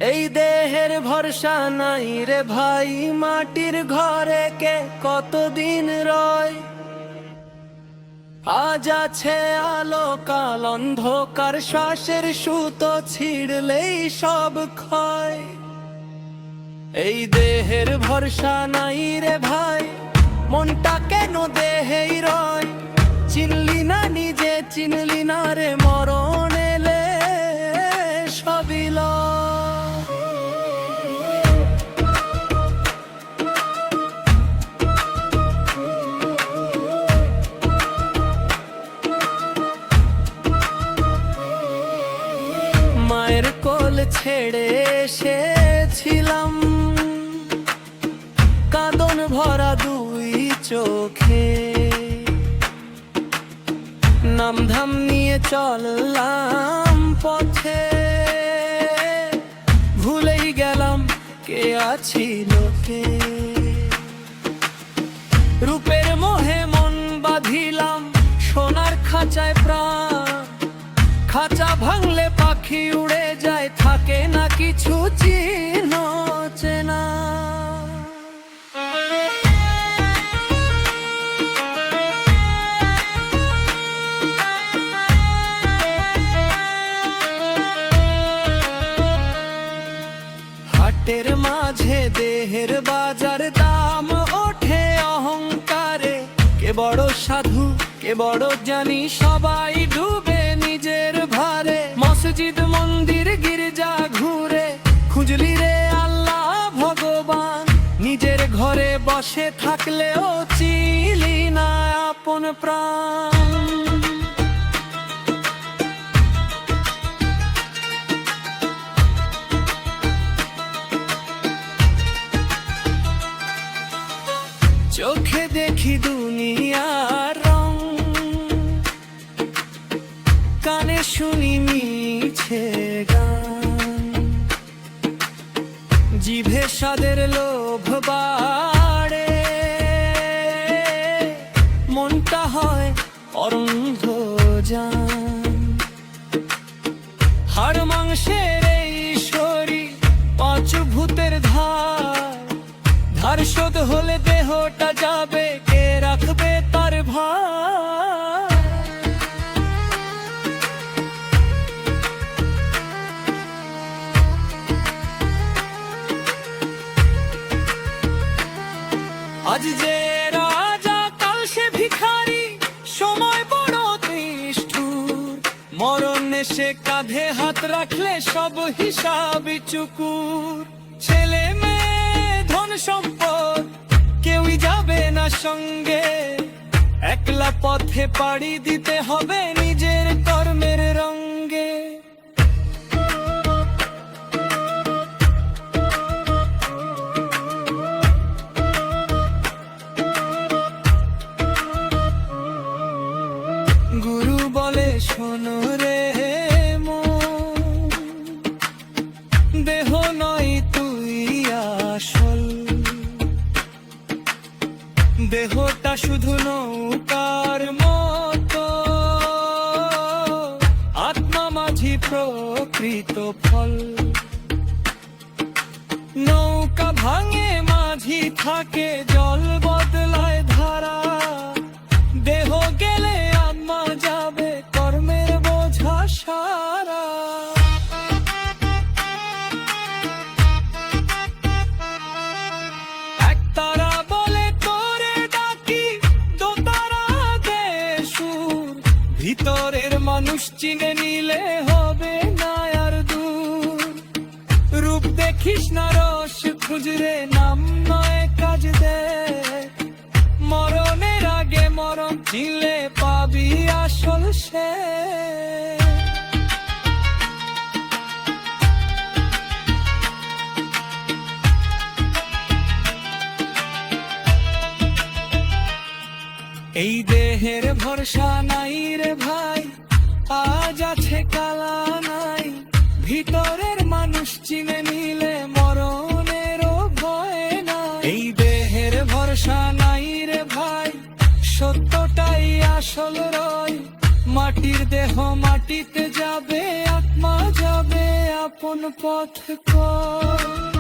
এই দেহের ভরসা নাই রে ভাই, মাটির ঘরে কে কতদিন রয়। আজ আছে আলো কাল অন্ধকার, শ্বাসের সুতো ছিড়লেই সব ক্ষয়। এই দেহের ভরসা নাই রে ভাই, মনটা কেন দেহেই রয়। চিনলি না নিজে, চিনলি না রে মরণ এলে সবই লয়। মায়ের কোল ছেড়ে এসেছিলাম, কাঁদন ভরা দুই চোখে। নামধাম নিয়ে চললাম পথে, ভুলেই গেলাম কে আছি লোকে। রূপের মোহে মন বাঁধিলাম, সোনার খাঁচায় প্রাণ। খাঁচা ভাঙলে পাখি উড়ে যায়, থাকে না কিছু চিহ্ন চেনা। হাটের মাঝে দেহের বাজার, দাম ওঠে অহংকারে। কে বড় সাধু কে বড় জানি, সবাই ডুবে নিজের ভারে। মসজিদ মন্দির গির্জা ঘুরে, খুঁজলি রে আল্লাহ ভগবান। নিজের ঘরে বসে থাকলেও চিলি না আপন প্রাণ। চোখে দেখি দুনিয়ার রং, কানে শুনি মিছে গান। জিভে স্বাদের লোভ বাড়ে, মনটা হয় অরুন্ধ জান। হাড় মাংসের এই শরীর পঞ্চভূতের ধার। ধার শোধ হলে দেহটা যাবে, কে রাখবে তার ভার। আজ যে রাজা কাল সে ভিখারি, সময় বড় নিষ্ঠুর। মরণ এসে কাঁধে হাত রাখলে সব হিসাবই চুকুর। ছেলে মেয়ে ধন সম্পদ কেউই যাবে না সঙ্গে, একলা পথে পাড়ি দিতে হবে নিজের কর্মের রঙ্গে। গুরু বলে শোনো রে মন, দেহ নয় তুই আসল। দেহটা শুধু নৌকার মতো, আত্মা মাঝি প্রকৃত ফল। নৌকা ভাঙে মাঝি থাকে, জল বদলায় ধারা। দেহ গেলে আত্মা যাবে, কর্মের বোঝা সারা। একতারা বলে তোরে ডাকি, দোতারা দে সুর। ভিতরের মানুষ চিনে নিলে হবে না আর দূর। রূপ দেখিস না রস খুঁজরে, নাম নয় কাজ দে। মরণের আগে মরণ চিনলে পাবি আসল সে। এই দেহের ভরসা নাই রে ভাই, আজ আছে কালা নাই। ভিতরের মানুষ চিনে নিলে মরণেরও ভয় নাই। এই দেহের ভরসা নাই রে ভাই, সত্যটাই আসল রয়। মাটির দেহ মাটিতে যাবে, আত্মা যাবে আপন পথ কর